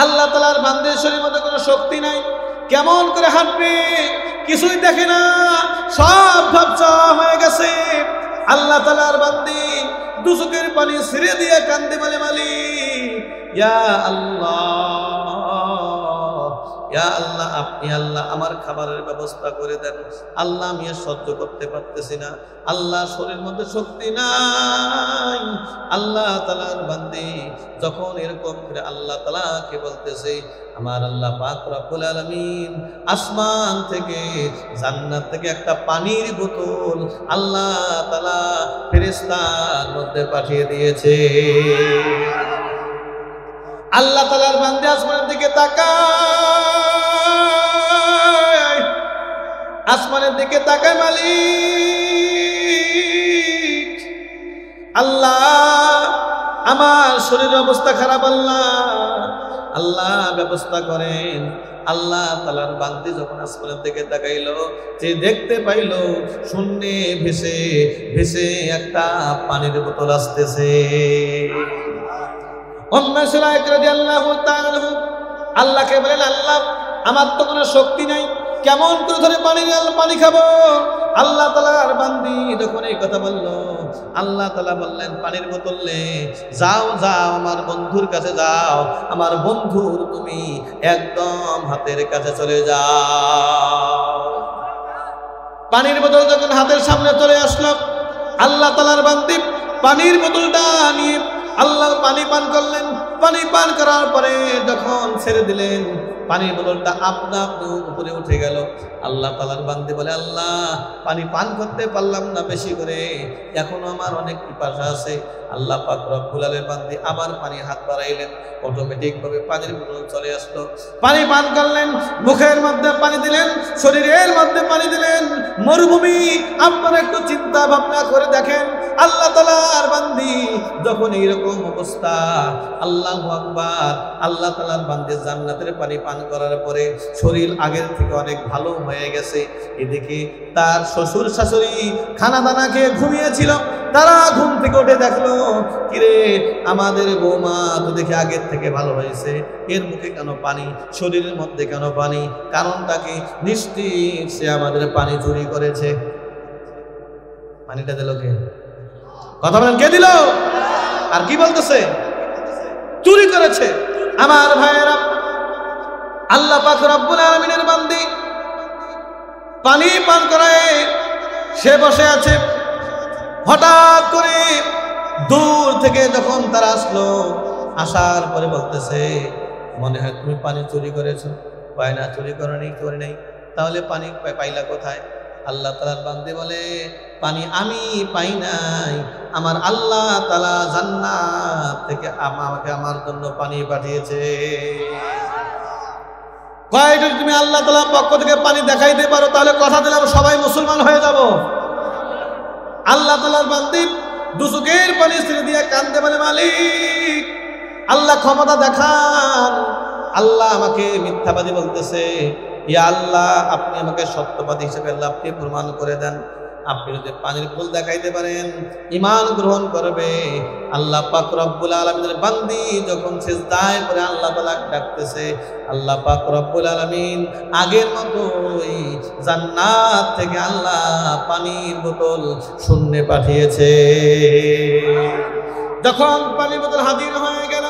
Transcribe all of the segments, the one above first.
আল্লাহ তাআলার বান্দার শরীরের মধ্যে কোনো শক্তি নাই, কেমন করে হাঁটবে কিছুই দেখে না, সব ঝাপসা হয়ে গেছে। আল্লাহ তাআলার বান্দি দুচোখের পানি ছেড়ে দিয়ে কান্দে বলে, মালিক ইয়া আল্লাহ, ইয়া আল্লাহ, আপনি আল্লাহ আমার খাবারের ব্যবস্থা করে দেন। আল্লাহ আমি আর সহ্য করতে পারতেছি না, আল্লাহ শরীরের মধ্যে শক্তি নাই। আল্লাহ তাআলার বান্দি যখন এরকম করে আল্লাহ তাআলাকে বলতেছে, আমার আল্লাহ পাক রব্বুল আলামিন আসমান থেকে জান্নাত থেকে একটা পানির বোতল আল্লাহ তাআলা ফেরেশতার মধ্যে পাঠিয়ে দিয়েছে। আল্লাহ তাআলার বান্দা আসমানের দিকে তাকায়, আসমানের দিকে তাকায়, মালিক আল্লাহ আমার শরীরের অবস্থা খারাপ, আল্লাহ ব্যবস্থা করেন। আল্লাহ তাআলার বান্দি যখন আসমানের দিকে তাকাইলো, যে দেখতে পাইল শূন্যে ভেসে ভেসে একটা পানির বোতল আসতেছে। আল্লাহকে বলেন, আল্লাহ আমার তো কোনো শক্তি নাই, কেমন করে ধরে পানি খাবো? আল্লাহ তাআলার বান্দি যখন এই কথা বলল, আল্লাহ তাআলা বললেন, পানির বোতল নে, যাও যাও আমার বন্ধুর কাছে যাও, আমার বন্ধুর তুমি একদম হাতের কাছে চলে যাও। পানির বোতল যখন হাতের সামনে চলে আসলো, আল্লাহ তাআলার বান্দি পানির বোতলটা নিয়ে আল্লাহ পানি পান করলেন। পানি পান করার পরে যখন ছেড়ে দিলেন, পানির বোতলটা আপনা আপনি উপরে উঠে গেল। আল্লাহ তাআলার বান্দি বলে, আল্লাহ পানি পান করতে পারলাম না বেশি করে, এখনো আমার অনেক পিপাসা আছে। আল্লাহ পাক রব্বুল আলামিন বান্দি আবার পানির হাত বাড়াইলেন, অটোমেটিক ভাবে পানির বোতল চলে আসলো। পানি পান করলেন, মুখের মধ্যে পানি দিলেন, শরীরের মধ্যে পানি দিলেন। মরুভূমি, আপনারা একটু চিন্তা ভাবনা করে দেখেন, আল্লাহ তাআলার বান্দি যখন এইরকম অবস্থা, আল্লাহু আকবার, আল্লাহ তাআলার বান্দি জান্নাতের পানি পান করার পরে শরীর আগের থেকে অনেক ভালো হয়ে গেছে। এদিকে তার শ্বশুর শাশুড়ি খানা দানা খেয়ে ঘুমিয়েছিল, তারা ঘুম থেকে উঠে দেখলো, কিরে আমাদের বৌমা তো দেখে আগের থেকে ভালো হয়েছে, এর মুখে কেন পানি, শরীরের মধ্যে কেন পানি? কারণটা কি? নিশ্চিত সে আমাদের পানি চুরি করেছে। পানিটা দিল কে? কথা বলেন, কে দিল? আর কি বলতেছে? চুরি করেছে। আমার ভাইয়েরা, আল্লাহ পাক রব্বুল আলামিনের বান্দি পানি পান করায় সে বসে আছে। হঠাৎ করে দূর থেকে যখন তারা আসলো, আসার পরে বলতেছে, মনে হয় তুমি পানি চুরি করেছো। পায় না, চুরি করনি, করে নাই। তাহলে পানি পাইলা কোথায়? আল্লাহ তাআলার বান্দি বলে, পানি আমি পাই নাই, আমার আল্লাহ তাআলা জান্নাত থেকে আমাকে আমার জন্য পানি পাঠিয়েছে। কয়টা তুমি আল্লাহ তাআলার পক্ষ থেকে পানি দেখাইতে পারো, তাহলে কথা দিলাম সবাই মুসলমান হয়ে যাব। আল্লাহ তাআলার বান্দি দুচোখের পানি ছেড়ে দিয়ে কান্দে বলে, মালিক আল্লাহ ক্ষমতা দেখান। আল্লাহ আমাকে মিথ্যাবাদী বলতেছে, ইয়া আল্লাহ আপনি আমাকে সত্যবাদী হিসেবে আল্লাহ আপনি প্রমাণ করে দেন। আপনি যদি পানির ফুল দেখাইতে পারেন, ঈমান গ্রহণ করবে। আল্লাহ পাক রব্বুল আলামিনের বান্দি যখন সিজদায় পড়ে আল্লাহ তাআলা ডাকতেছে, আল্লাহ পাক রব্বুল আলামিন আগের মতোই জান্নাত থেকে আল্লাহ পানির বোতল শূন্যে পাঠিয়েছে। যখন পানির বোতল হাজির হয়ে গেল,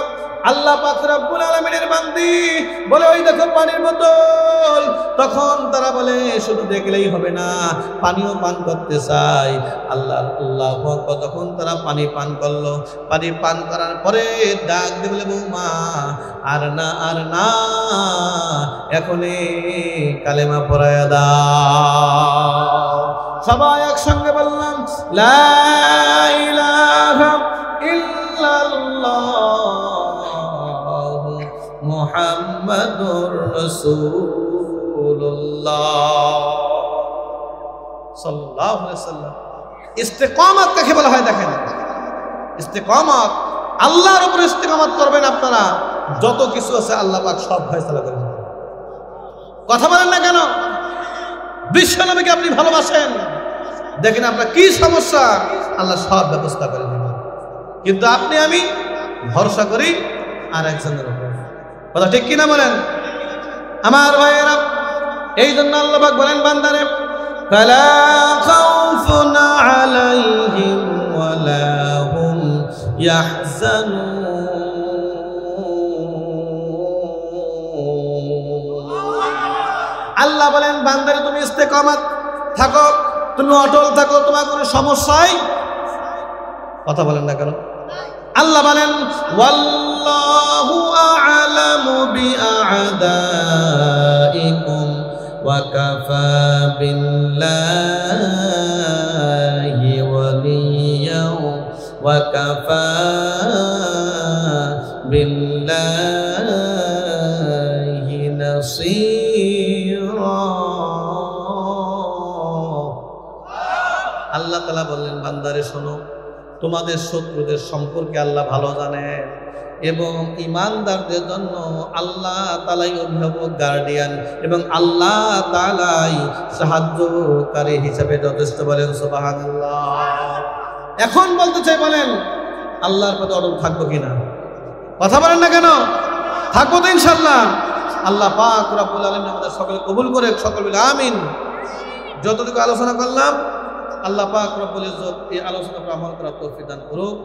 আল্লাহ পাক রব্বুল আলামিনের বান্দি বলে, ওই দেখো পানির বোতল। তখন তারা বলে, শুধু দেখলেই হবে না, পানিও পান করতে চাই। আল্লাহু আকবার। তখন তারা পানি পান করলো। পানি পান করার পরে ডাক দিয়ে বলে, বৌমা আর না, আর না, এখনই কালেমা পড়ায়া দাও। সবাই একসঙ্গে বললাম, লা ইলাহা ইল্লাল্লাহ মুহাম্মাদুর রাসূলুল্লাহ সাল্লাল্লাহু আলাইহি ওয়াসাল্লাম। ইস্তেকামত কাকে বলা হয় দেখেন, ইস্তেকামত, আল্লাহর উপর ইস্তেকামত করবেন আপনারা, যত কিছু আছে আল্লাহ পাক সব ফয়সালা করে দেবেন। কথা বলেন না কেন? বিশ্বনবীকে আপনি ভালোবাসেন, দেখেন আপনার কি সমস্যা, আল্লাহ সব ব্যবস্থা করে দেবেন। কিন্তু আপনি আমি ভরসা করি আর একজনের উপর। কথা ঠিক কিনা বলেন আমার ভাইয়েরা? এই জন্য আল্লাহ পাক বলেন বান্দারে, ফালা খাউফুন আলাইহিম ওয়ালা হুম ইয়াহজানুন। আল্লাহ বলেন বান্দারে তুমি ইস্তেকামাত থাকো, তুমি অটল থাকো, তোমার কোনো সমস্যাই কথা বলেন না কেন? আল্লাহ বলেন ওয়াল্লাহু আ'লামু বিআ'দাইকুম ওয়া কাফা বিল্লাহি ওয়ালিয়্যান ওয়া কাফা বিল্লাহি নাসীরা। আল্লাহ তাআলা বললেন বান্দারে শোনো, তোমাদের শত্রুদের সম্পর্কে আল্লাহ ভালো জানেন এবং ঈমানদারদের জন্য আল্লাহ তাআলাই অভিভাবক, গার্ডিয়ান এবং আল্লাহ তাআলাই সাহায্যকারী হিসেবে যথেষ্ট। বলেন সুবহানাল্লাহ। এখন বলতে চাই, বলেন আল্লাহর পথে অটল থাকবো কিনা? কথা বলেন না কেন? থাকবো তো ইনশাআল্লাহ। আল্লাহ পাক রব্বুল আলামিন আমাদের সকলে কবুল করে, সকল বলে আমিন। যতটুকু আলোচনা করলাম আল্লাহ পাক রব্বুল ইজ্জত এই আলোচনার উপর আমল করার তৌফিক দান করুক।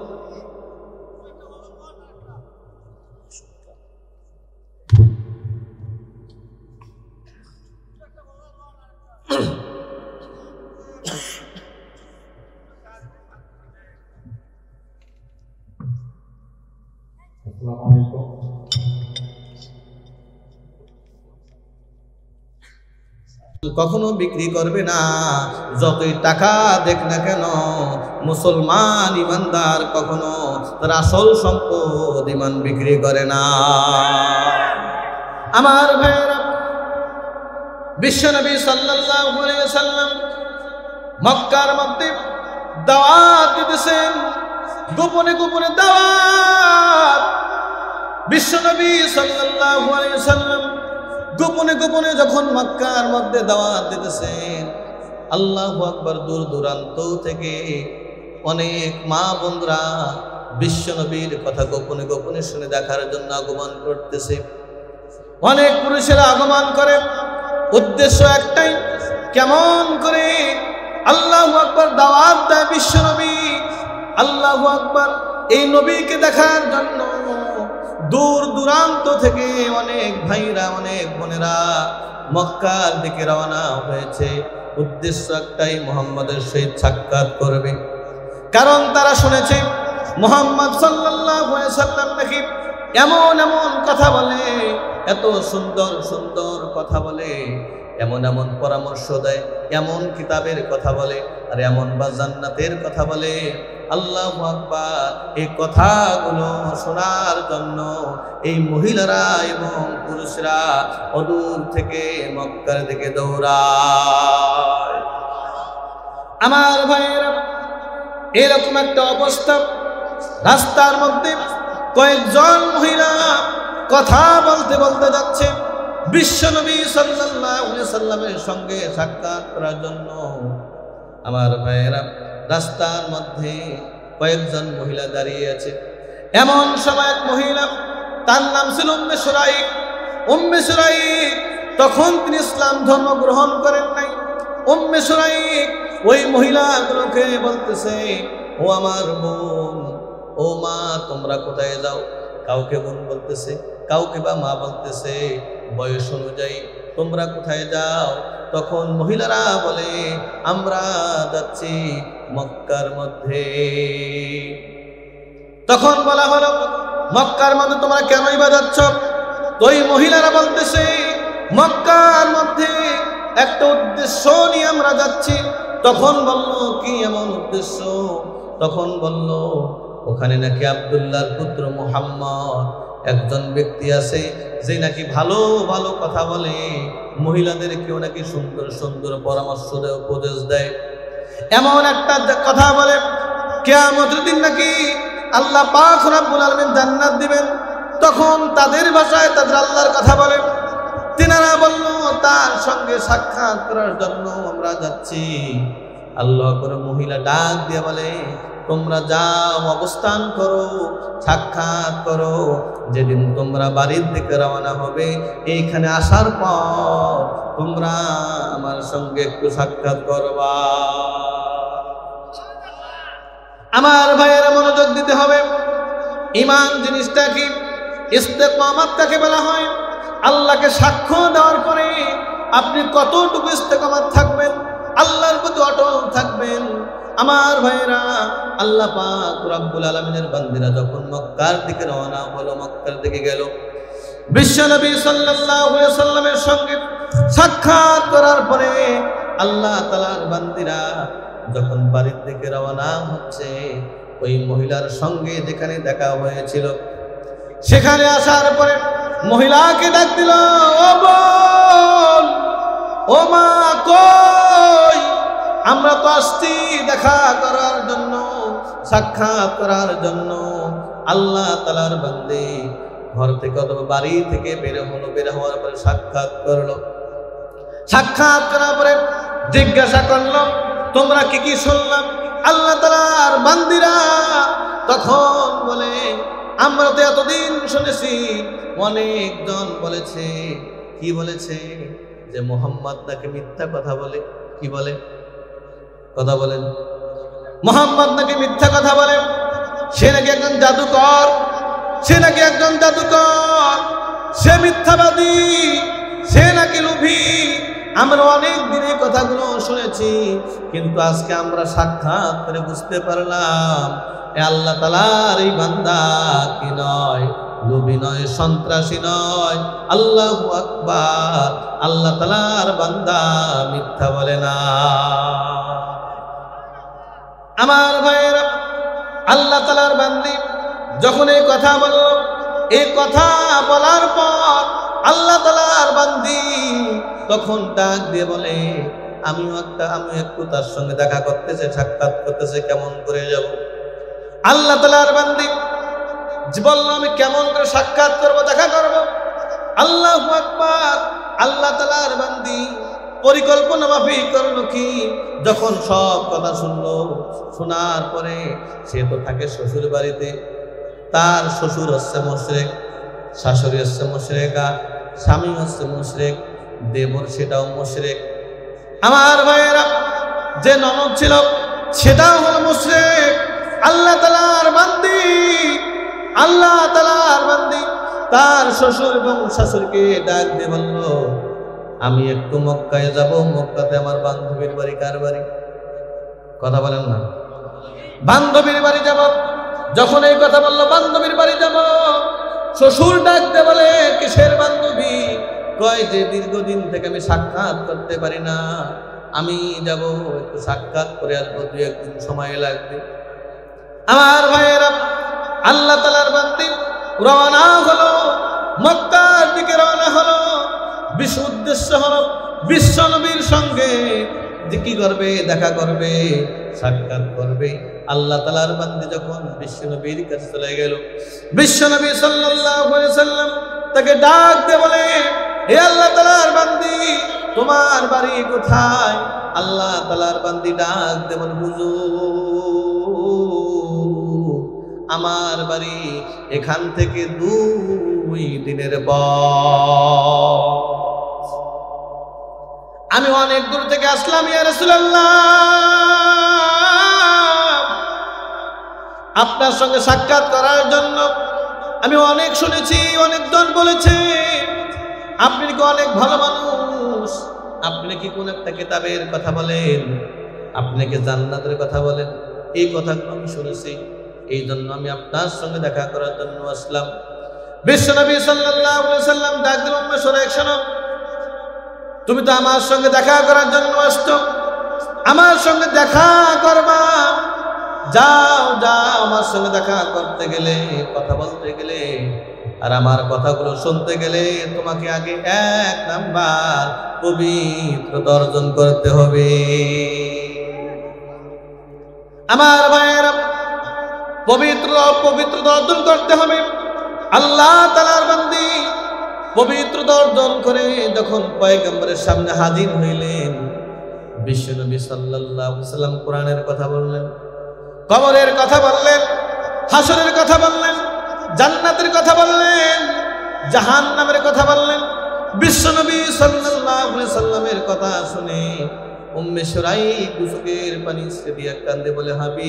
আসসালামু আলাইকুম। কখনো বিক্রি করবে না, যতই টাকা দেখ না কেন। মুসলমান ইমানদার কখনো তার আসল সম্পদ ইমান বিক্রি করে না। আমার ভাইয়েরা, বিশ্বনবী সাল্লাল্লাহু আলাইহি ওয়াসাল্লাম মক্কার মধ্যে দাওয়াত দিতেছেন, গোপনে গোপনে দাওয়াত। বিশ্বনবী সাল্লাল্লাহু আলাইহি ওয়াসাল্লাম গোপনে গোপনে যখন মক্কার মধ্যে দাওয়াত দিতেছেন, আল্লাহু আকবার, দূর দূরান্ত থেকে অনেক মা বোনরা বিশ্বনবীর কথা গোপনে গোপনে শুনে দেখার জন্য আগমন করতেছে। অনেক পুরুষেরা আগমন করে, উদ্দেশ্য একটাই, কেমন করে আল্লাহু আকবার দাওয়াত দেয় বিশ্বনবী। আল্লাহু আকবার, এই নবীকে দেখার জন্য দূর দূরান্ত থেকে অনেক ভাইরা, অনেক বোনেরা মক্কার দিকে রওনা হয়েছে। উদ্দেশ্য একটাই, মুহাম্মাদের সহিত সাক্ষাৎ করবে। কারণ তারা শুনেছে মুহাম্মদ সাল্লাল্লাহু আলাইহি ওয়াসাল্লাম নাকি এমন এমন কথা বলে, এত সুন্দর সুন্দর কথা বলে, এমন এমন পরামর্শ দেয়, এমন কিতাবের কথা বলে, আর এমন বা জান্নাতের কথা বলে। আল্লাহু আকবার, এই কথাগুলো শোনার জন্য এই মহিলারা এবং পুরুষরা অদূর থেকে মক্কার দিকে দৌড়ায়। আমার ভাইয়েরা, এরকম একটা অবস্থা, রাস্তার মধ্যে কয়েকজন মহিলা কথা বলতে বলতে যাচ্ছে বিশ্বনবী সাল্লাল্লাহু আলাইহি সাল্লামের সঙ্গে সাক্ষাৎ করার জন্য। আমার ভাইয়েরা, রাস্তার মধ্যে কয়েকজন মহিলা দাঁড়িয়ে আছে। এমন সময় এক মহিলা, তার নাম ছিল উম্মে সুরাইক। উম্মে সুরাইক তখন তিনি ইসলাম ধর্ম গ্রহণ করেন নাই। উম্মে সুরাইক ওই মহিলাগুলোকে বলতেছে, ও আমার বোন, ও মা, তোমরা কোথায় যাও? কাউকে বোন বলতেছে, কাউকে বা মা বলতেছে, বয়স অনুযায়ী তোমরা কোথায় যাও? তখন মহিলারা বলে, আমরা যাচ্ছি মক্কার মধ্যে। তখন বলা হলো, মক্কার মধ্যে তোমরা কেনই বা যাচ্ছ? তো ওই মহিলারা বলতেছে, মক্কার মধ্যে একটা উদ্দেশ্য নিয়ে আমরা যাচ্ছি। তখন বলল, কি এমন উদ্দেশ্য? তখন বলল, ওখানে নাকি আব্দুল্লাহর পুত্র মুহাম্মদ একজন ব্যক্তি আছে, যে নাকি ভালো ভালো কথা বলে, মহিলাদেরকেও নাকি সুন্দর সুন্দর পরামর্শ দেয়, উপদেশ দেয়। এমন একটা কথা বলে, কিয়ামতের দিন নাকি আল্লাহ পাক রব্বুল আলামিন জান্নাত দিবেন। তখন তাদের ভাষায় তাদের আল্লাহর কথা বলে। তিনারা বলল, তার সঙ্গে সাক্ষাৎ করার জন্য আমরা যাচ্ছি। আল্লাহ করে মহিলা ডাক দিয়ে বলে, তোমরা যাও, অবস্থান করো, সাক্ষাৎ করো। যেদিন তোমরা বাড়ির দিকে রওনা হবে, এইখানে আসার পর তোমরা আমার সঙ্গে একটু সাক্ষাৎ করবা। আমার ভাইয়েরা মনোযোগ দিতে হবে। ঈমান জিনিসটা কি? ইস্তেকামাত কাকে বলা হয়? আল্লাহকে সাক্ষ্য দেওয়ার পরে আপনি কতটুকু ইস্তেকামাত থাকবেন, আল্লাহর প্রতি অটল থাকবেন। আমার ভাইয়েরা, আল্লাহ পাক রব্বুল আলামিনের বান্দিরা যখন মক্কার দিকে রওনা হলো, মক্কার দিকে গেল, বিশ্বনবী সাল্লাল্লাহু আলাইহি ওয়াসাল্লামের সঙ্গে সাক্ষাৎ করার পরে আল্লাহ তাআলার বান্দিরা যখন বাড়ির দিকে রওনা হচ্ছে, ওই মহিলার সঙ্গে যেখানে দেখা হয়েছিল সেখানে আসার পরে মহিলাকে ডাক দিল, ও বোন, ও মা, কই? আমরা তো আসছি দেখা করার জন্য, সাক্ষাৎ করার জন্য। আল্লাহ তাআলার বান্দী ঘর থেকে অথবা বাড়ি থেকে বের হলো, বের হওয়ার পরে সাক্ষাৎ করলো। সাক্ষাৎ করার পরে জিজ্ঞাসা করলো, তোমরা কি কি শুনলাম? আল্লাহ তাআলার বান্দীরা তখন বলে, আমরা তো এতদিন শুনেছি, অনেকজন বলেছে। কি বলেছে? যে মুহাম্মদ নাকি মিথ্যা কথা বলে। কি বলে? কথা বলেন। মুহাম্মদ নাকি মিথ্যা কথা বলে, সে নাকি একজন জাদুকর, সে নাকি একজন জাদুকর, সে মিথ্যাবাদী, সে নাকি লোভী। আমরা অনেক দিন এই কথাগুলো শুনেছি, কিন্তু আজকে আমরা সাক্ষাৎ করে বুঝতে পারলাম এ আল্লাহ তাআলার এই বান্দা কি নয়, লোভী নয়, সন্ত্রাসী নয়। আল্লাহু আকবার, আল্লাহ তাআলার বান্দা মিথ্যা বলে না। আমার ভাইয়েরা, আল্লাহ তাআলার বান্দি যখন এই কথা বলল, এই কথা বলার পর আল্লাহ তাআলার বান্দি তখন ডাক দিয়ে বলে, আমি একটু তার সঙ্গে দেখা করতেছে, সাক্ষাৎ করতেছে, কেমন করে যাব? আল্লাহ তাআলার বান্দি বলল, আমি কেমন করে সাক্ষাৎ করব, দেখা করব? আল্লাহু আকবার। আল্লাহ তাআলার বান্দি পরিকল্পনা মাফিক করলো কি? যখন সব কথা শুনলো, শোনার পরে সে তো থাকে শ্বশুর বাড়িতে, তার শ্বশুর হচ্ছে মুশরিক, শাশুড়ি হচ্ছে মুশরিকা, স্বামী হচ্ছে মুশরিক, দেবর সেটাও মুশরিক। আমার ভাইয়েরা, যে ননদ ছিল সেটাও হলো মুশরিক। আল্লাহ তাআলার বান্দি, আল্লাহ তাআলার বান্দি তার শ্বশুর এবং শাশুড়িকে ডাক দিয়ে বলল, আমি একটু মক্কায় যাব, মক্কাতে আমার বান্ধবীর বাড়ি। কার বাড়ি? কথা বলেন না। বান্ধবীর বাড়ি যাব। যখন এই কথা বললো, বান্ধবীর বাড়ি যাব, শ্বশুর ডাক দিয়ে বলে, কিসের বান্ধবী? কয় যে দীর্ঘদিন থেকে আমি সাক্ষাৎ করতে পারি না, আমি যাব, একটু সাক্ষাৎ করে আসবো, 2-1 দিন সময় লাগবে। আমার ভাইয়েরা, আল্লাহ তাআলার বান্দি রওনা হলো, মক্কার দিকে রওনা হলো। উদ্দেশ্য হলো বিশ্ব নবীর সঙ্গে কি করবে? দেখা করবে, সাক্ষাৎ করবে। আল্লাহ তাআলার বান্দি যখন বিশ্ব নবীর কাছে চলে গেল, বিশ্ব নবী সাল্লাল্লাহু আলাইহি ওয়াসাল্লাম তাকে ডাক দিয়ে বলে, হে আল্লাহ তাআলার বান্দি, তোমার বাড়ি কোথায়? আল্লাহ তাআলার বান্দি ডাক দিয়ে বলে, হুজুর, আমার বাড়ি এখান থেকে 2 দিনের পথ। আমি অনেক দূর থেকে আসলাম ইয়া রাসূলুল্লাহ, আপনার সঙ্গে সাক্ষাৎ করার জন্য। আমি অনেক শুনেছি, অনেকজন বলেছে আপনি কি অনেক ভালো মানুষ, আপনি কি কোন একটা কিতাবের কথা বলেন, আপনি কি জান্নাতের কথা বলেন। এই কথাগুলো আমি শুনেছি, এই জন্য আমি আপনার সঙ্গে দেখা করার জন্য আসলাম। বিশ্বনবী সাল্লাল্লাহু আলাইহি ওয়াসাল্লাম ডাক দিলেন, উম্মে শোনেক, শোনো, তুমি তো আমার সঙ্গে দেখা করার জন্য আসছো, আমার সঙ্গে দেখা করবা। যাও যাও, আমার সঙ্গে দেখা করতে গেলে, কথা বলতে গেলে, আর আমার কথাগুলো শুনতে গেলে তোমাকে আগে 1 নাম্বার পবিত্রতা অর্জন করতে হবে। আমার ভাইয়েরা, পবিত্রতা অর্জন করতে হবে। আল্লাহ তাআলার বান্দি পবিত্রতা অর্জন করে যখন পয়গম্বরের সামনে হাজির হইলেন, বিশ্বনবী সাল্লাল্লাহু আলাইহি ওয়াসাল্লাম কোরআনের কথা বললেন। কবরের কথা বললেন, হাসরের কথা বললেন, জান্নাতের কথা বললেন, জাহান্নামের কথা বললেন। বিশ্বনবী সাল্লাল্লাহু আলাইহি সাল্লামের কথা শুনে উম্মে শুরাইক চোখের পানি ছেড়ে দিয়ে কান্দে বলে, হাবিব,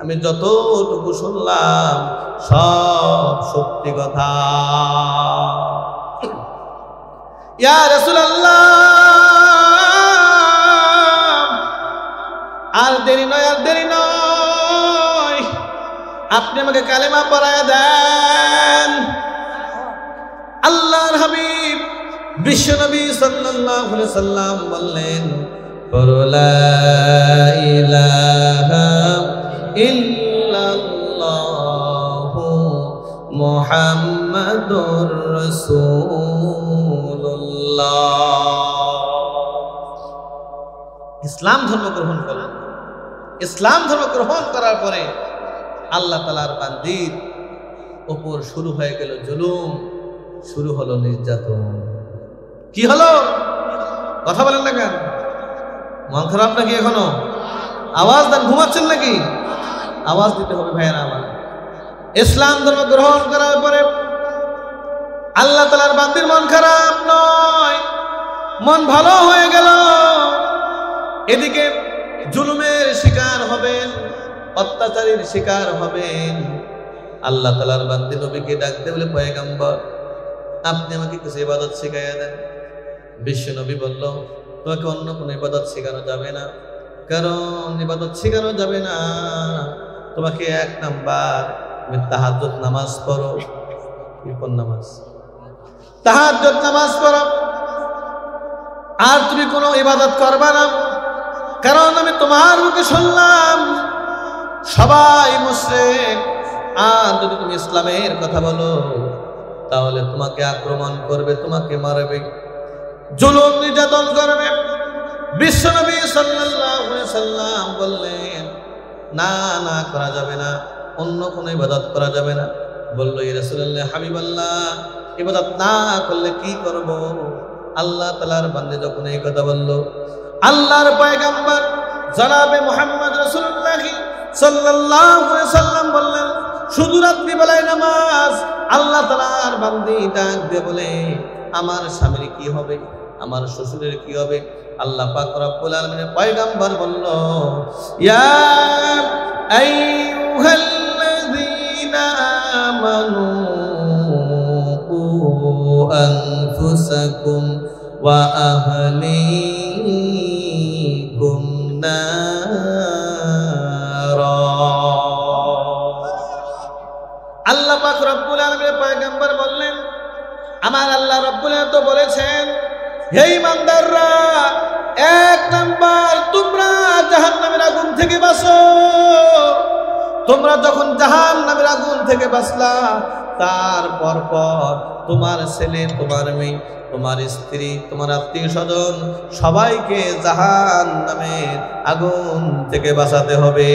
আমি যতটুকু শুনলাম সব সত্যি কথা। ইয়া রাসূলুল্লাহ, আর দেরি নয়, আর দেরি নয়, আপনি আমাকে কালেমা পড়ায়া দেন। আল্লাহর হাবিব বিশ্বনবী সাল্লাল্লাহু আলাইহি সাল্লাম বললেন, লা ইলাহা ইল্লাল্লাহু মুহাম্মাদুর রাসূলুল্লাহ। ইসলাম ধর্ম গ্রহণ করলেন। ইসলাম ধর্ম গ্রহণ করার পরে আল্লাহ তাআলার বান্দির উপর শুরু হয়ে গেল জুলুম, শুরু হলো নির্যাতন। কি হলো? কথা বলেন না কেন? মন খারাপ নাকি এখনো? আওয়াজ দেন, ঘুমাচ্ছেন নাকি? আওয়াজ দিতে হবে ভাইয়েরা আমার। ইসলাম ধর্ম গ্রহণ করার পরে আল্লাহ তাআলার বান্দির মন খারাপ নয়, মন ভালো হয়ে গেল। এদিকে জুলুমের শিকার হবেন, অত্যাচারের শিকার হবেন। আল্লাহ তাআলার বান্দি নবীকে ডাকতে বলে, পয়গম্বর, আপনি আমাকে কিছু ইবাদত শিখাইয়া দেন। বিশ্ব নবী বলল, তোমাকে অন্য কোনো ইবাদত শেখানো যাবে না, কারণ ইবাদত শেখানো যাবে না। তোমাকে এক নাম্বার তুমি তাহাজ্জুদ নামাজ পড়ো। কোন নামাজ? তাহাজ্জুদ নামাজ পড়ো। আর তুমি কোনো ইবাদত করবা না, কারণ আমি তোমার মুখে শুনলাম সবাই মুশরিক। আর যদি তুমি ইসলামের কথা বলো তাহলে তোমাকে আক্রমণ করবে, তোমাকে মারবে, জুলুম নির্যাতন করবে। বিশ্বনবী সাল্লাল্লাহু আলাইহি সাল্লাম বললেন, না না, করা যাবে না, অন্য কোনো ইবাদত করা যাবে না। বলল, ইয়া রাসূলুল্লাহ, হাবিবাল্লাহ, ইবাদত না করলে কি করব? আল্লাহ তাআলার বান্দা যখন এই কথা বলল, আল্লাহর পয়গম্বর জনাবে মুহাম্মদ রাসূলুল্লাহ সাল্লাল্লাহু আলাইহি সাল্লাম বললেন, শুধু রাত্রি বেলায় নামাজ। আল্লাহ তাআলার বান্দী ডাক দিয়ে বলে, আমার স্বামীর কি হবে, আমার শ্বশুরের কি হবে? আল্লাহ পাক রব্বুল আলামিনের পয়গম্বর বলল, ইয়া আইয়ুহাল্লাযীনা আমানু কু আনফুসাকুম ওয়া আহলিকুম নারা। আল্লাহ পাক রব্বুল আলামিনের পয়গম্বর বললেন, আমার আল্লাহ রব্বুল আলামিন তো বলেছেন, হে ইমানদাররা, এক নাম্বার তোমরা জাহান্নামের আগুন থেকে বাঁচো। তোমরা যখন জাহান্নামের আগুন থেকে বাঁচলা, তারপর তোমার ছেলে, তোমার মেয়ে, তোমার স্ত্রী, তোমার আত্মীয় স্বজন সবাইকে জাহান্নামের আগুন থেকে বাঁচাতে হবে।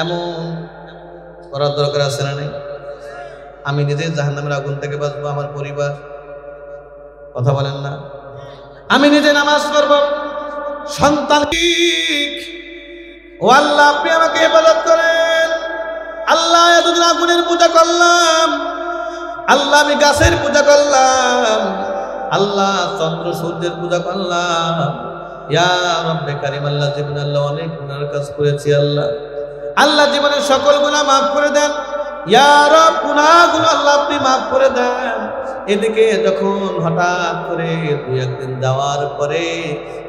এমন করার দরকার আছে না? নেই? আমি নিজে জাহান্নামের আগুন থেকে বাঁচবো, আমার পরিবার, কথা বলেন না? আমি নিজে নামাজ পড়ব, সন্তান, ও আল্লাহ আপনি আমাকে ইবাদত করেন। আল্লাহ এতদিন আগুনের পূজা করলাম, আল্লাহ আমি গাছের পূজা করলাম, আল্লাহ চন্দ্র সূর্যের পূজা করলাম। ইয়া রব্বে কারীম, আল্লাহ জীবনে আল্লাহ অনেক গুনার কাজ করেছি। আল্লাহ আল্লাহ জীবনের সকল গুনাহ মাফ করে দেন। ইয়া রব, গুনাহগুলো আল্লাহ আপনি মাফ করে দেন। এদিকে যখন হঠাৎ করে দুই একদিন যাওয়ার পরে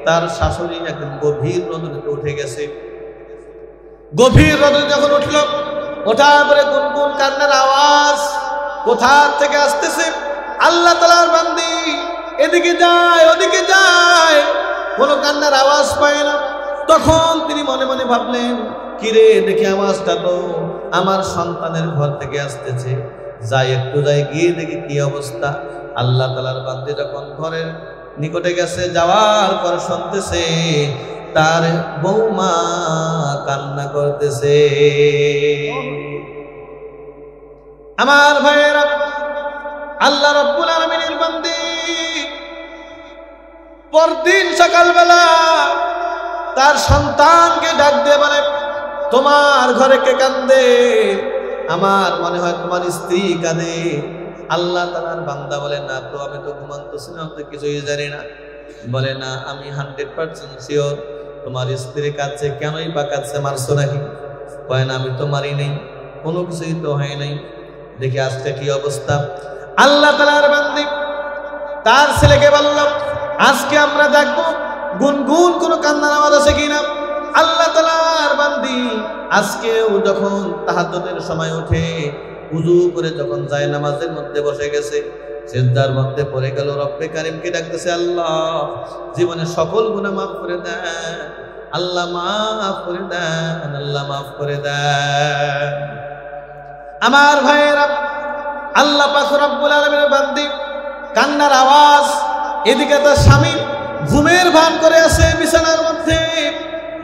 তার শাশুড়ি একদিন গভীর রজনীতে উঠে গেছে। গভীর রজনী যখন উঠল, ওঠার পরে গুনগুন কান্নার আওয়াজ কোথা থেকে আসতেছে। আল্লাহ তাআলার বান্দি এদিকে যায় ওদিকে যায়, কোনো কান্নার আওয়াজ পায় না। তখন তিনি মনে মনে ভাবলেন, কিরে, দেখি আওয়াজটা তো আমার সন্তানের ঘর থেকে আসতেছে, যাই একটু যাই, গিয়ে দেখি কি অবস্থা। আল্লাহ তাআলার বান্দি যখন ঘরের নিকটে গেছে, যাওয়ার পর শুনতেছে তার বৌমা কান্না করতেছে। আমার ভাইয়েরা, আল্লাহ রাব্বুল আলামিনের বান্দি পরদিন সকালবেলা তার সন্তানকে ডাক দিয়ে বলে, তোমার ঘরে কে কান্দে? আমার মনে হয় তোমার স্ত্রী কাঁদে। আল্লাহ তাআলার বান্দা বলে, না তো, আমি তো ঘুমান্তছিলাম, তো কিছুই জানি না। বলে, না, আমি 100% শিওর তোমার স্ত্রী কাঁদছে। কেনই বা কাঁদছে? মারছো নাকি? কয় না, আমি তো মারি নেই, কোনো কিছুই তো হয় নাই। দেখি আজকে কি অবস্থা। আল্লাহ তাআলার বান্দী তার ছেলেকে বলল, আজকে আমরা দেখবো গুনগুন কোনো কান্নার আওয়াজ আছে কিনা। আল্লাহ তাআলার বান্দী আজকেও যখন তাহাজ্জুদের সময় ওঠে, উযু করে যখন যায় নামাজের মধ্যে বসে গেছে, সিজদার মধ্যে পড়ে গেল, রব্বে কারিমকে ডাকতেছে, আল্লাহ জীবনে সকল গুনাহ মাফ করে দেন, আল্লাহ মাফ করে দেন, আল্লাহ মাফ করে দেন। আমার ভাইয়েরা, আল্লাহ পাক রব্বুল আলামিনের বান্দী কান্নার আওয়াজ, এদিকে তার স্বামী ঘুমের ভান করে আছে বিছানার মধ্যে,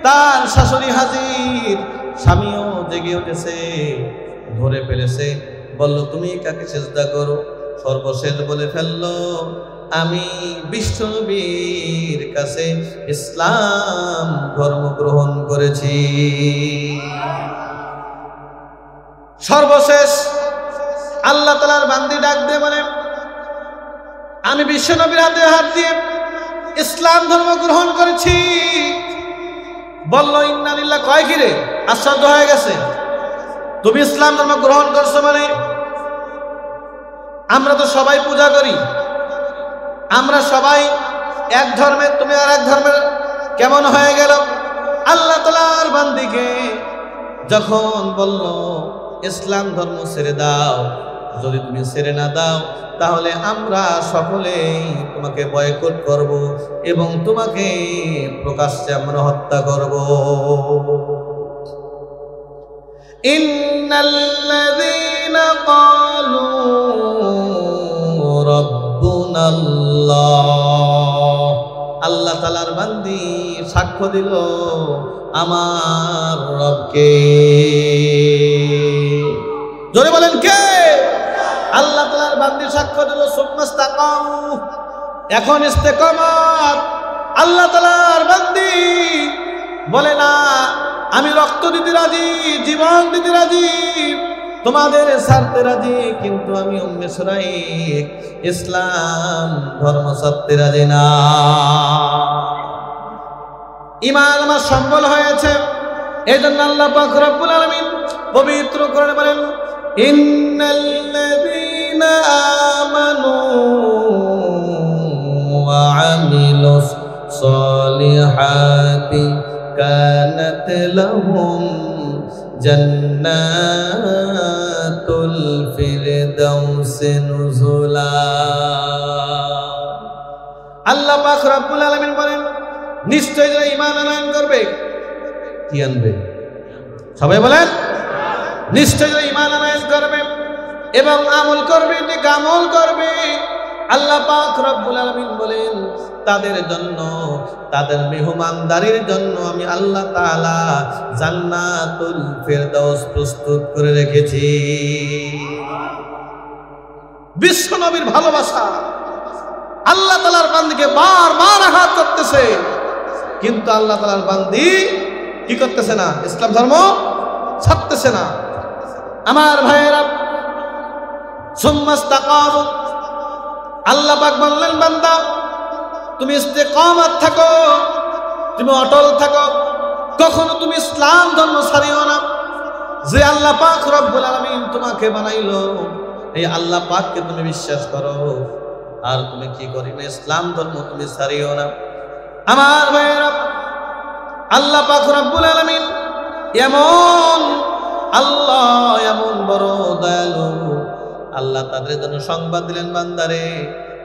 তার শাশুড়ি হাজির, স্বামীও জেগে উঠেছে, ধরে ফেলেছে, বলল, তুমি কাকে সিজদা করো? সর্বশেষ বলে ফেললো, আমি বিশ্বনবীর কাছে ইসলাম ধর্ম গ্রহণ করেছি। সর্বশেষ আল্লাহ তাআলার বান্দী ডাক দিয়ে বলে, আমি বিশ্বনবীর হাতে হাত দিয়ে ইসলাম ধর্ম গ্রহণ করেছি। বলল, ইন্না লিল্লাহ, কয় কি রে? আশ্চর্য হয়ে গেছে, তুমি ইসলাম ধর্ম গ্রহণ করছো মানে? আমরা তো সবাই পূজা করি, আমরা সবাই এক ধর্মের, তুমি আর এক ধর্মের, কেমন হয়ে গেল? আল্লাহ তাআলার বান্দীকে যখন বলল, ইসলাম ধর্ম ছেড়ে দাও, যদি তুমি ছেড়ে না দাও তাহলে আমরা সকলেই তোমাকে বয়কট করব এবং তোমাকে প্রকাশ্যে আমরা হত্যা করব। ইন্নাল্লাযীনা ক্বালু রাব্বুনাল্লাহ, আল্লাহ তাআলার বান্দী সাক্ষ্য দিল, আমার রবকে। জোরে বলেন, কে? আল্লাহ তাআলার বান্দী সাক্ষ্য দিল। সুম্মাস্তাকামু, এখন ইস্তেকামত। আল্লাহ তাআলার বান্দী বলে, না, আমি রক্ত দিতে রাজি, জীবন দিতে রাজি, তোমাদের ছাড়তে রাজি, কিন্তু আমি উম্মে সুরাইক ইসলাম ধর্ম ছাড়তে রাজি না। ঈমান আমার সম্বল হয়েছে, এই জন্য আল্লাহ পাক রব্বুল আলামিন পবিত্র কোরআনে বলেন, ইন্নাল্লাযীনা আমানু ওয়া আমিলুস সালিহাতি কানাত লাহুম জান্নাতুল ফিরদাউসি নুজুলা। আল্লাহ পাক রব্বুল আলামিন বলেন, নিশ্চয় যারা ঈমান আনয়ন করবে, কি আনবে? সবাই বলেন, নিশ্চয় যারা ঈমান আনয়ন করবে এবং আমল করবে, ঠিক আমল করবে, আল্লাহ পাক রব্বুল আলামিন বলেন, তাদের জন্য, তাদের মেহমানদারির জন্য আমি আল্লাহ তাআলা জান্নাতুল ফিরদাউস প্রস্তুত করে রেখেছি। বিশ্ব নবীর ভালোবাসা আল্লাহ তাআলার বান্দীকে বারবার আঘাত করতেছে, কিন্তু আল্লাহ তাআলার বান্দী কি করতেছে না? ইসলাম ধর্ম ছাড়তেছে না। আমার ভাইয়েরা, সুম্মাস্তাকামু, আল্লাহ পাক বললেন, বান্দা তুমি ইস্তেকামত থাকো, তুমি অটল থাকো, কখনো তুমি ইসলাম ধর্ম ছাড়িও না। যে আল্লাহ পাক রব্বুল আলামিন তোমাকে বানাইলো, এই আল্লাহ পাককে তুমি বিশ্বাস করো, আর তুমি কি করিবে? ইসলাম ধর্ম তুমি ছাড়িও না। আমার ভাইয়েরা, আল্লাহ পাক রব্বুল আলামিন এমন আল্লাহ, এমন বড় দয়ালু আল্লাহ, তাদের জন্য সংবাদ দিলেন, বান্দারে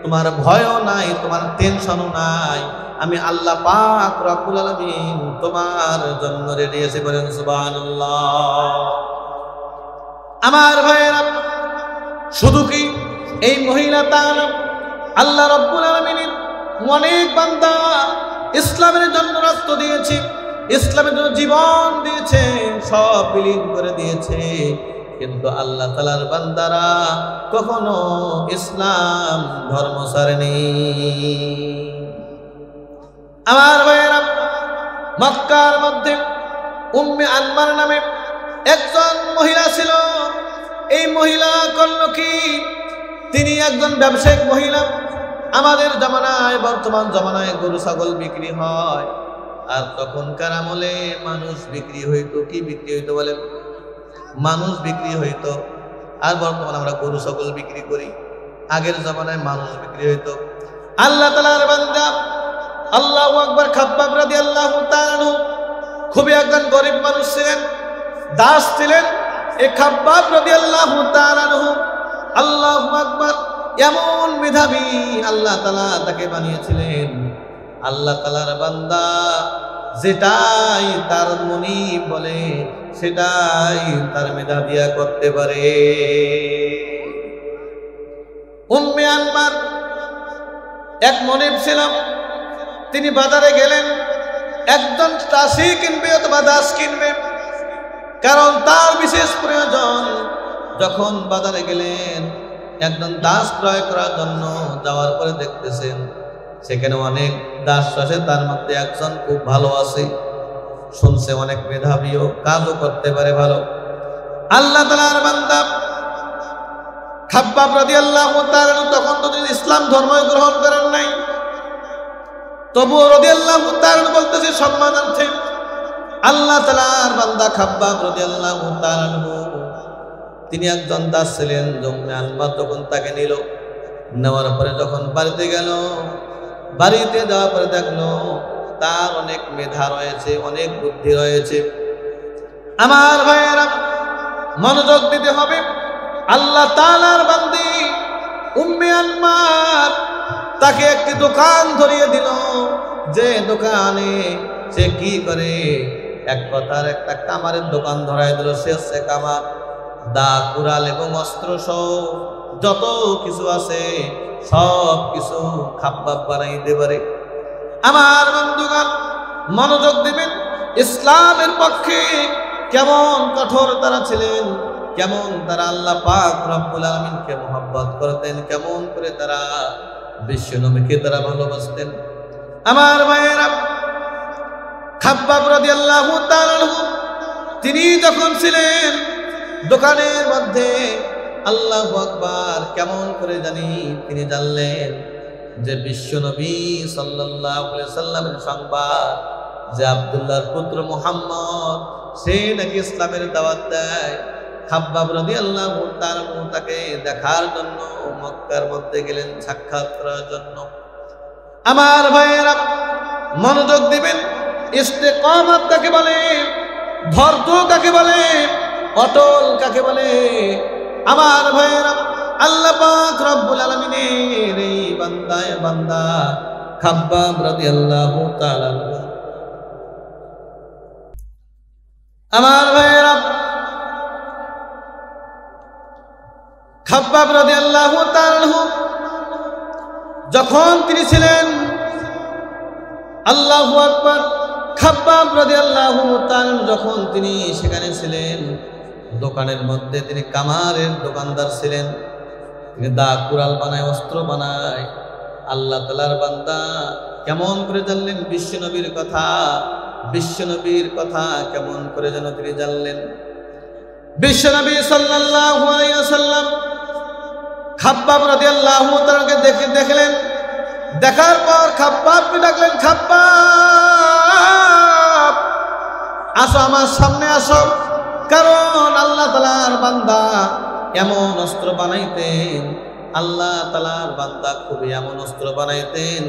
তোমার ভয়ও নাই, তোমার টেনশনও নাই, আমি আল্লাহ পাক রব্বুল আলামিন তোমার জন্য রেডি আছি। বলেন সুবহানাল্লাহ। আমার ভাইয়েরা, শুধু কি এই মহিলা তার, আল্লাহ রব্বুল আলামিনের অনেক বান্দা ইসলামের জন্য রক্ত দিয়েছে, ইসলামের জন্য জীবন দিয়েছে, সব বিলীন করে দিয়েছে, কিন্তু আল্লাহ তাআলার বান্দারা কখনো ইসলাম ধর্ম ছাড়েনি। আমার ভাইয়েরা, মক্কার মধ্যে উম্মে আনমার নামে একজন মহিলা ছিল। এই মহিলা করল কি, তিনি একজন ব্যবসায়িক মহিলা। আমাদের জামানায়, বর্তমান জামানায় গরু ছাগল বিক্রি হয়, আর তখনকার আমলে মানুষ বিক্রি হইতো। কি বিক্রি হইতো বলেন? মানুষ বিক্রি হইতো। আর বর্তমানে আমরা গরু ছাগল বিক্রি করি, আগের জামানায় মানুষ বিক্রি হইতো। আল্লাহ তাআলার বান্দা, আল্লাহু আকবার, খাব্বাব রাদিয়াল্লাহু তাআলা আনহু খুবই একজন গরিব মানুষ ছিলেন, দাস ছিলেন। এই খাব্বাব রাদিয়াল্লাহু তাআলা আনহু, আল্লাহু আকবার, এমন মেধাবী আল্লাহ তাআলা তাকে বানিয়েছিলেন। আল্লাহ তাআলার বান্দা যেটাই তার মনি বলে সেটাই তার মেধা দিয়া করতে পারে। উম্মে আনমার এক মনিব ছিলাম, তিনি বাজারে গেলেন, একজন চাষি কিনবে অথবা দাস কিনবে, কারণ তার বিশেষ প্রয়োজন। যখন বাজারে গেলেন একজন দাস ক্রয় করার জন্য, যাওয়ার পরে দেখতেছেন সেখানে অনেক দাস আছে, তার মধ্যে একজন খুব ভালো আছে, শুনছে অনেক মেধাবীও, কাজও করতে পারে ভালো। আল্লাহ তাআলার বান্দা খাব্বাব রাদিয়াল্লাহু তাআলা তখন তো তিনি ইসলাম ধর্ম গ্রহণ করেন নাই, তবুও রাদিয়াল্লাহু তাআলা বলতেছে সম্মানার্থে, আল্লাহ তাআলার বান্দা খাব্বাব রাদিয়াল্লাহু তাআলা তিনি একজন দাস ছিলেন। উম্মে আনমার তখন তাকে নিল, নেওয়ার পরে যখন বাড়িতে গেল, বাড়িতে যাওয়ার পরে দেখলো তার অনেক মেধা রয়েছে, অনেক বুদ্ধি রয়েছে। আমার ভাইয়েরা, মনোযোগ দিতে হবে। আল্লাহ তাআলার বান্দি উম্মে আনমার তাকে একটি দোকান ধরিয়ে দিল, যে দোকানে সে কি করে, এক কথার একটা কামারের দোকান ধরাই দিল। সে হচ্ছে কামার, দা, কুড়াল এবং অস্ত্র সহ যত কিছু আছে সব কিছু খাব্বাব বানাইতে পারে। আমার বন্ধুগণ, মনোযোগ দিবেন। ইসলামের পক্ষে কেমন কঠোর তারা ছিলেন, কেমন তারা আল্লাহ পাক রব্বুল আলামিনকে মহব্বত করতেন, কেমন করে তারা বিশ্বনবীকে তারা ভালোবাসতেন। আমার ভাইয়েরা, খাব্বাব রাদিয়াল্লাহু তাআলা আনহু তিনি যখন ছিলেন দোকানের মধ্যে, আল্লাহু আকবার, কেমন করে জানি তিনি জানলেন যে বিশ্বনবী সাল্লাল্লাহু আলাইহি সাল্লামের সংবাদ যে আব্দুল্লাহর পুত্র মুহাম্মদ সে নাকি ইসলামের দাওয়াত দেয়। খাব্বাব রাদিয়াল্লাহু তাআলা তাকে দেখার জন্য মক্কার মধ্যে গেলেন, সাক্ষাৎ করার জন্য। আমার ভাইয়েরা, মনোযোগ দিবেন। ইস্তেকামত কাকে বলে, ধৈর্য কাকে বলে, অটল কাকে বলে? আমার ভাইয়েরা, আল্লাহ পাক রব্বুল আলামিনের এই বান্দা খাব্বাব রাদিয়াল্লাহু তাআলা, আমার ভাইয়েরা, খাব্বাব রাদিয়াল্লাহু তাআলা যখন তিনি ছিলেন, আল্লাহু আকবার, খাব্বাব রাদিয়াল্লাহু তাআলা যখন তিনি সেখানে ছিলেন দোকানের মধ্যে, তিনি কামারের দোকানদার ছিলেন, তিনি দা, কুড়াল বানায়, অস্ত্র বানায়। আল্লাহ তাআলার বান্দা কেমন করে জানলেন বিশ্বনবীর কথা? বিশ্বনবীর কথা কেমন করে যেন তিনি জানলেন? বিশ্বনবী সাল্লাল্লাহু আলাইহি ওয়াসাল্লাম খাব্বাব রাদিয়াল্লাহু তাআলাকে দেখলেন। দেখার পর খাব্বাবকে ডাকলেন, খাব্বাব আসো, আমার সামনে আসো। কারণ আল্লাহ তাআলার বান্দা এমন অস্ত্র বানাইতেন, আল্লাহ তাআলার বান্দা খুবই এমন অস্ত্র বানাইতেন,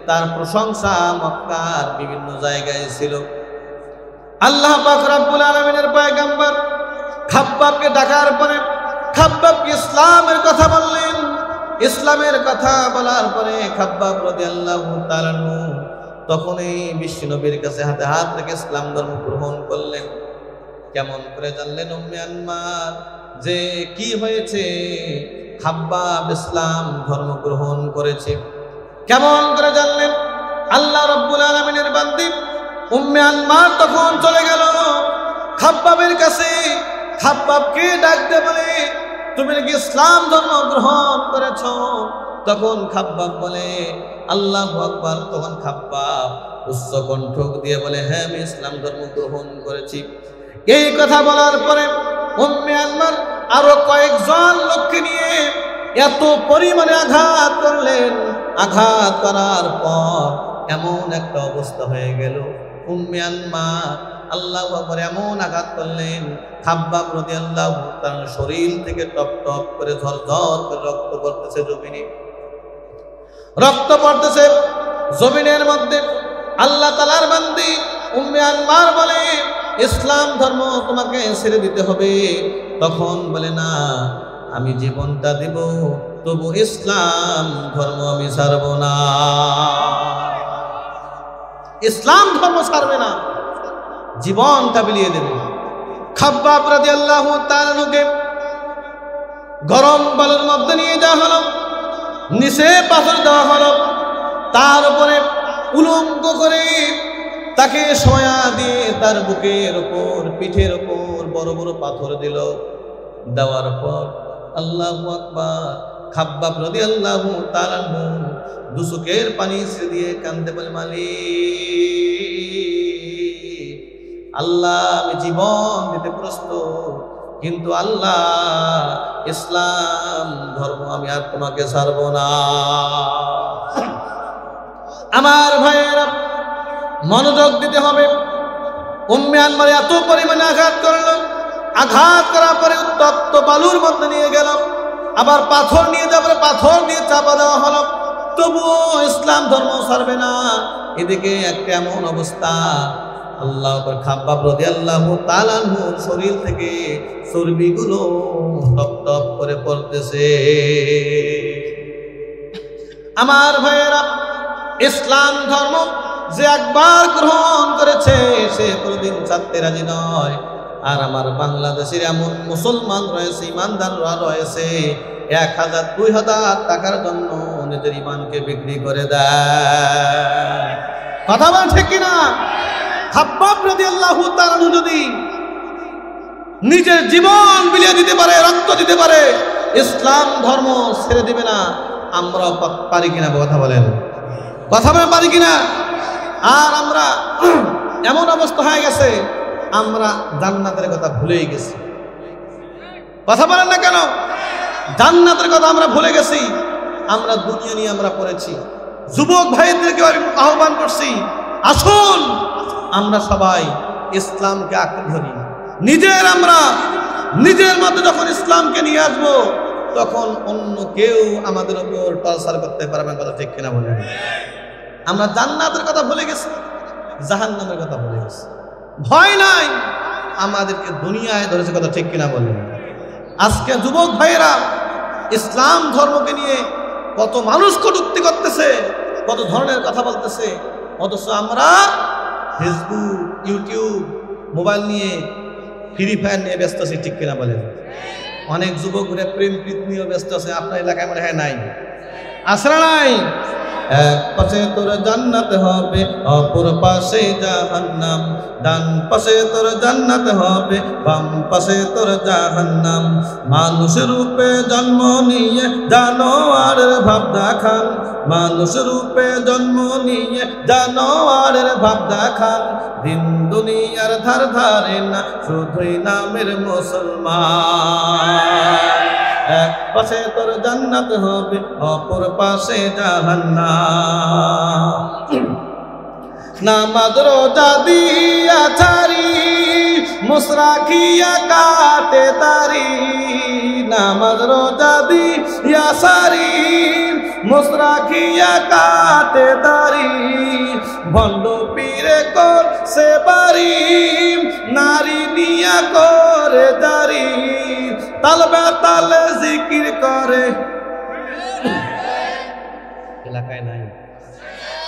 তার প্রশংসা মক্কার বিভিন্ন জায়গায় ছিল। আল্লাহ পাক রব্বুল আলামিনের পয়গম্বর খাব্বাবকে ডাকার পরে খাব্বাবকে ইসলামের কথা বললেন। ইসলামের কথা বলার পরে খাব্বাব রাদিয়াল্লাহু তাআলা তখনই বিশ্বনবীর কাছে হাতে হাত রেখে ইসলাম ধর্ম গ্রহণ করলেন। কেমন করে জানলেন উম্মে আনমার যে কি হয়েছে, খাব্বাব ইসলাম ধর্ম গ্রহণ করেছে? কেমন করে জানলেন? আল্লাহ রাব্বুল আলামিনের বান্দি উম্মে আনমার তখন চলে গেল খাব্বাবের কাছে। খাব্বাবকে ডাকতে বলে, তুমি নাকি ইসলাম ধর্ম গ্রহণ করেছ? তখন খাব্বাব বলে, আল্লাহু আকবার। তখন খাব্বাব উচ্চ কণ্ঠ দিয়ে বলে, হ্যাঁ আমি ইসলাম ধর্ম গ্রহণ করেছি। এই কথা বলার পরে উম্মে আনমার আরো কয়েকজন লোককে নিয়ে এত পরিমাণে আঘাত করলেন। আঘাত করার পর এমন একটা অবস্থা হয়ে গেল, উম্মে আনমার আল্লাহু আকবার এমন আঘাত করলেন, খাব্বাব রাদিয়াল্লাহু তাআলার শরীর থেকে টপ টপ করে ঝরঝর করে রক্ত পড়তেছে জমিনে, রক্ত পড়তেছে জমিনের মধ্যে। আল্লাহ তাআলার বান্দি উম্মে আনমার বলে, ইসলাম ধর্ম তোমাকে ছেড়ে দিতে হবে। তখন বলে, না আমি জীবনটা দিব, তবু ইসলাম ধর্ম আমি ছাড়ব না। ইসলাম ধর্ম ছাড়বে না, জীবনটা বিলিয়ে দেবে। খাব্বাব রাদিয়াল্লাহু তাআলা নুকে গরম বালুর মধ্যে নিয়ে যাওয়া হলো, নিচে পাথর দেওয়া হলো, তার উপরে উলঙ্গ করে তাকে শোয়া দিয়ে তার বুকের উপর পিঠের উপর বড় বড় পাথর দিল। দেওয়ার পর আল্লাহু আকবার, খাব্বাব রাদিয়াল্লাহু তাআলা দুচোখের পানি ছেড়ে দিয়ে কাঁদতে বলে, মালিক আল্লাহ আমি জীবন দিতে প্রস্তুত, কিন্তু আল্লাহ ইসলাম ধর্ম আমি আর তোমাকে ছাড়ব না। আমার ভাইয়েরা মনোযোগ দিতে হবে। উম্মে আনমার এত পরিমাণে আঘাত করল, আঘাত করার পরে উত্তপ্ত বালুর মধ্যে নিয়ে গেল, আবার পাথর নিয়ে যাবে, পাথর দিয়ে চাপা দেওয়া হলো, তবুও ইসলাম ধর্ম ছাড়বে না। এদিকে একটা এমন অবস্থা, আল্লাহ খাব্বাব রাদিয়াল্লাহু তাআলা আনহুর শরীর থেকে চর্বিগুলো টপ টপ করে পড়তেছে। আমার ভাইয়েরা ইসলাম ধর্ম যে একবার গ্রহণ করেছে সে কোনোদিন ছাড়তে রাজি নয়। আর আমার বাংলাদেশের এমন মুসলমান রয়েছে, ইমানদাররা রয়েছে 1000 2000 টাকার জন্য নিজের ইমানকে বিক্রি করে দেয়। কথা বল ঠিক কিনা? খাব্বাব রাদিয়াল্লাহু তাআলা যদি নিজের জীবন বিলিয়ে দিতে পারে, রক্ত দিতে পারে, ইসলাম ধর্ম ছেড়ে দিবে না, আমরা পারি কিনা? কথা বলেন, কথা বলেন পারি কিনা? আর আমরা এমন অবস্থা হয়ে গেছে, আমরা জান্নাতের কথা ভুলেই গেছি। কথা বলেন না কেন? জান্নাতের কথা আমরা ভুলে গেছি, আমরা দুনিয়া নিয়ে আমরা পড়েছি। যুবক ভাইদেরকে আহ্বান করছি, আসুন আমরা সবাই ইসলামকে আঁকড়ে ধরি। আমরা নিজের মধ্যে যখন ইসলামকে নিয়ে আসবো, তখন অন্য কেউ আমাদের উপর টর্চার করতে পারবে না। কথা ঠিক কিনা বলেন? আমরা জান্নাতের কথা ভুলে গেছি, জাহান্নামের কথা ভুলে গেছি। ভয় নাই, আমাদেরকে দুনিয়ায় ধরেছে। কথা ঠিক কিনা বলেন? আজকে যুবক ভাইয়েরা ইসলাম ধর্মকে নিয়ে কত মানুষ কটূক্তি করতেছে, কত ধরনের কথা বলতেছে, অথচ আমরা ফেসবুক, ইউটিউব, মোবাইল নিয়ে, ফ্রি ফায়ার নিয়ে ব্যস্ত আছি। ঠিক কিনা বলেন? অনেক যুবক ঘুরে প্রেম প্রীতি নিয়ে ব্যস্ত আছে। আপনার এলাকায় মনে হয় নাই? আসরা নাই? এক পাশে তোর জান্নাত হবে, অপর পাশে জাহান্নাম। ডান পাশে তোর জান্নাত হবে, বাম পাশে তোর জাহান্নাম। মানুষ রূপে জন্ম নিয়ে জানোয়ারের ভাব দেখান, মানুষ রূপে জন্ম নিয়ে জানোয়ারের ভাব দেখান। দিন দুনিয়ার ধার ধারে না, শুধুই নামের মুসলমান। এক পাশে তোর জান্নাত হবে, অপর পাশে জাহান্নাম। নামাজ রোজা দিয়া ছাড়ি, মুসরা খিয়া কাটে তারি। নামাজ রোজা দিয়া ছাড়ি, মুসরা খিয়া কাটে তারি। ভণ্ড পীরে করছে বাড়ি, নারী নিয়া করে দাড়ি। তালবে তালে জিকির করে, এলাকায় নাই?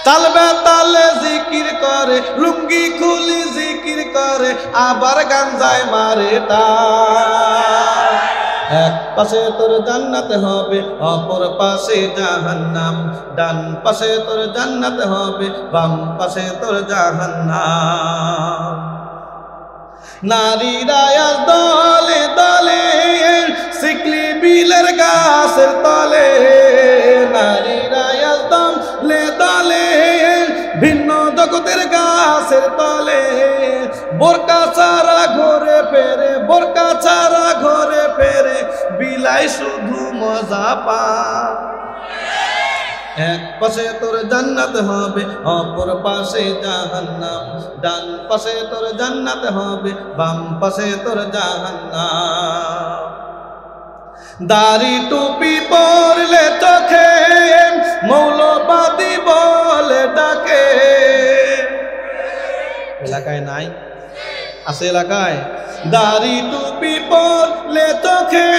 তালবে তালে জিকির করে, লুঙ্গি খুলি জিকির করে, আবার গাঞ্জায় মারে টান। এক পাশে তোর জান্নাত হবে, অপর পাশে জাহান্নাম। ডান পাশে তোর জান্নাত হবে, বাম পাশে তোর জাহান্নাম। নারীরা দলে দলে শিকলি বিলের গাছের তলে। নারীরা দলে দলে ভিন্ন জগতের তাই শুধু মজা পা। এক পাশে তোর জান্নাত হবে, অপর পাশে জাহান্নাম। ডান পাশে তোর জান্নাত হবে, বাম পাশে তোর জাহান্নাম। দাড়ি টুপি পরলে চোখে মৌলবাদী বলে ডাকে। এলাকায় নাই? আছে এলাকায়? দাড়ি টুপি পরলে চোখে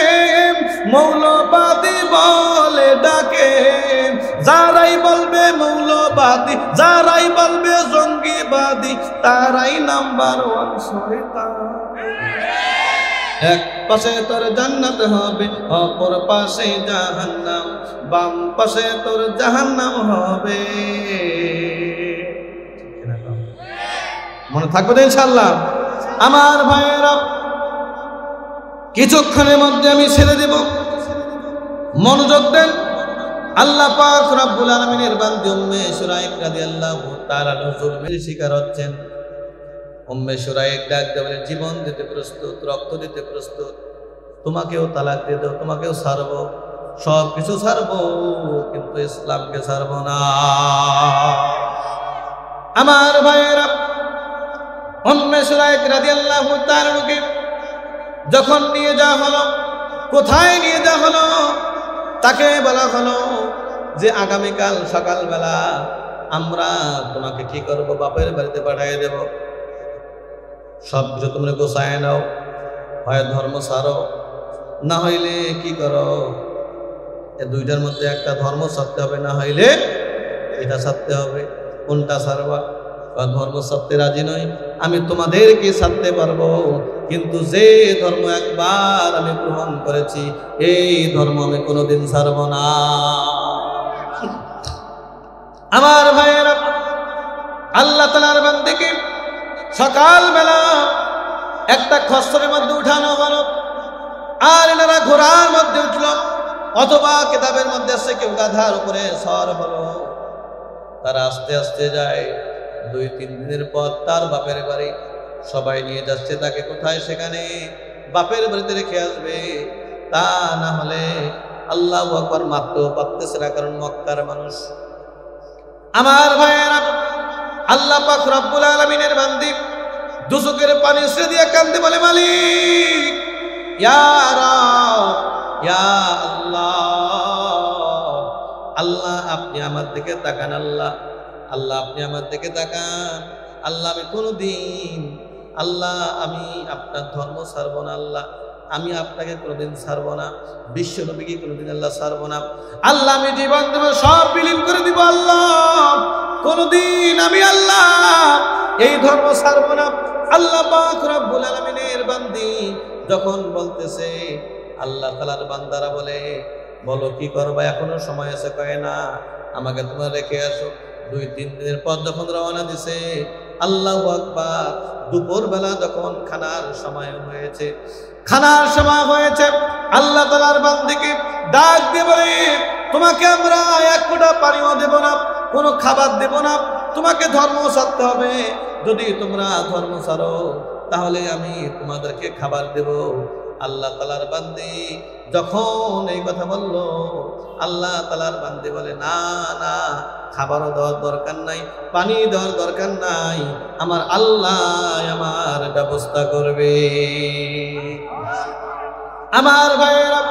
মৌলবাদী বলে ডাকে। যারাই বলবে মৌলবাদী, যারাই বলবে জঙ্গিবাদী, তারাই নাম্বার 1 শয়তান। এক পাশে তোর জান্নাত হবে, অপর পাশে জাহান্নাম। বাম পাশে তোর জাহান্নাম হবে। মনে থাকবে তো ইনশাআল্লাহ? আমার ভাইয়েরা, কিছুক্ষণের মধ্যে আমি ছেড়ে দেব, মনোযোগ দেন। আল্লাহ পাক রব্বুল আলামিনের বান্দী উম্মে শুরাইক রাদিয়াল্লাহু তাআলা জুলমের শিকার হচ্ছেন। উম্মে শুরাইক ডাক দিয়ে বলে, জীবন দিতে প্রস্তুত, রক্ত দিতে প্রস্তুত, তোমাকেও তালাক দিয়ে দেব, তোমাকেও ছাড়বো, সব কিছু ছাড়বো, কিন্তু ইসলামকে ছাড়বো না। আমার ভাইয়েরা, উম্মে শুরাইক রাদিয়াল্লাহু তাআলাকে যখন নিয়ে যাওয়া হলো, কোথায় নিয়ে যাওয়া হলো? তাকে বলা হলো যে আগামীকাল সকালবেলা আমরা তোমাকে কি করবো, বাপের বাড়িতে পাঠিয়ে দেব। সব কিছু তোমরা গোছায় নাও, হয় ধর্ম ছাড়ো, না হইলে কি করো, এ দুইটার মধ্যে একটা ধর্ম ছাড়তে হবে, না হইলে এটা ছাড়তে হবে। কোনটা ছাড়বা? ধর্ম ছাড়তে রাজি নই, আমি তোমাদেরকে ছাড়তে পারবো, কিন্তু যে ধর্ম একবার আমি গ্রহণ করেছি এই ধর্ম আমি কোনোদিন ছাড়ব না। আমার ভাইয়েরা, আল্লাহ তাআলার বান্দাকে সকালবেলা একটা খচ্চরের মধ্যে উঠানো হলো, আর এনারা ঘোড়ার মধ্যে উঠল, অথবা কিতাবের মধ্যে আছে কেউ গাধার উপরে সওয়ার হলো। তারা আস্তে আস্তে যায়। 2-3 দিনের পর তার বাপের বাড়ি সবাই নিয়ে যাচ্ছে তাকে। কোথায়? সেখানে বাপের বাড়িতে রেখে আসবে। তা না হলে আল্লাহু আকবার মারতেও পারতেছে না, কারণ মক্কার মানুষ। আমার ভাইয়েরা, আল্লাহ পাক রব্বুল আলামিনের বান্দি দুচোখের পানি ছেড়ে দিয়ে কান্দে, বলে, মালিক, ইয়া রব, ইয়া আল্লাহ, আল্লাহ আপনি আমার দিকে তাকান, আল্লাহ, আল্লাহ আপনি আমার দিকে তাকান, আল্লাহ আমি কোনোদিন, আল্লাহ আমি আপনার ধর্ম ছাড়ব না, আল্লাহ আমি আপনাকে কোনোদিন ছাড়ব না, বিশ্ব নবীকে কোনোদিন আল্লাহ ছাড়ব না, আল্লাহ আমি জীবন দেব, সব বিলীন করে দিব, আল্লাহ কোনোদিন আমি আল্লাহ এই ধর্ম ছাড়ব না। আল্লাহ পাক রব্বুল আলামিনের বান্দি যখন বলতেছে, আল্লাহ তাআলার বান্দারা বলে, বলো কি করবা, এখনো সময় আছে। কয় না, আমাকে তোমরা রেখে আসো। 2-3 দিনের পর যখন রওনা দিছে, আল্লাহু আকবার, দুপুর বেলা যখন খানার সময় হয়েছে, খানার সময় হয়েছে, আল্লাহ তাআলার বান্দিকে ডাক দিয়ে বলে, তোমাকে আমরা এক ফোঁটা পানিও দেব না, কোনো খাবার দেব না, তোমাকে ধর্ম ছাড়তে হবে। যদি তোমরা ধর্ম ছাড়ো তাহলে আমি তোমাদেরকে খাবার দেব। আল্লাহ তাআলার বান্দি যখন এই কথা বলল, আল্লাহ তাআলার বান্দি বলে, না না, খাবারও দেওয়ার দরকার নাই, পানি দেওয়ার দরকার নাই, আমার আল্লাহ আমার ব্যবস্থা করবে। আমার ভাইয়েরা,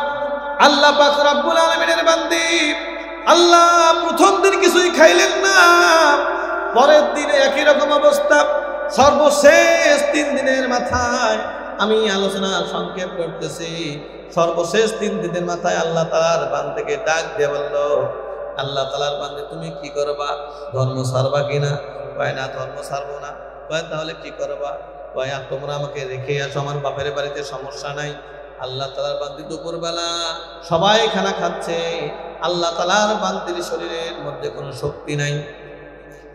আল্লাহ পাক রব্বুল আলামিনের বান্দি, আল্লাহ প্রথম দিন কিছুই খাইলেন না, পরের দিনে একই রকম অবস্থা। সর্বশেষ 3 দিনের মাথায়, আমি আলোচনা সংক্ষেপ করতেছি, সর্বশেষ 3 দিনের মাথায় আল্লাহ তাআলার বান্দাকে ডাক দিয়ে বলল, আল্লাহ তাআলার বান্দা তুমি কি করবা, ধর্ম ছাড়বা কিনা? কয় না, ধর্ম ছাড়বো না। কয় তাহলে কি করবা? কয় তোমরা আমাকে রেখে আসো, আমার বাপের বাড়িতে সমস্যা নাই। আল্লাহ তাআলার বান্দি দুপুরবেলা সবাই খানা খাচ্ছে, আল্লাহ তাআলার বান্দির শরীরের মধ্যে কোনো শক্তি নাই,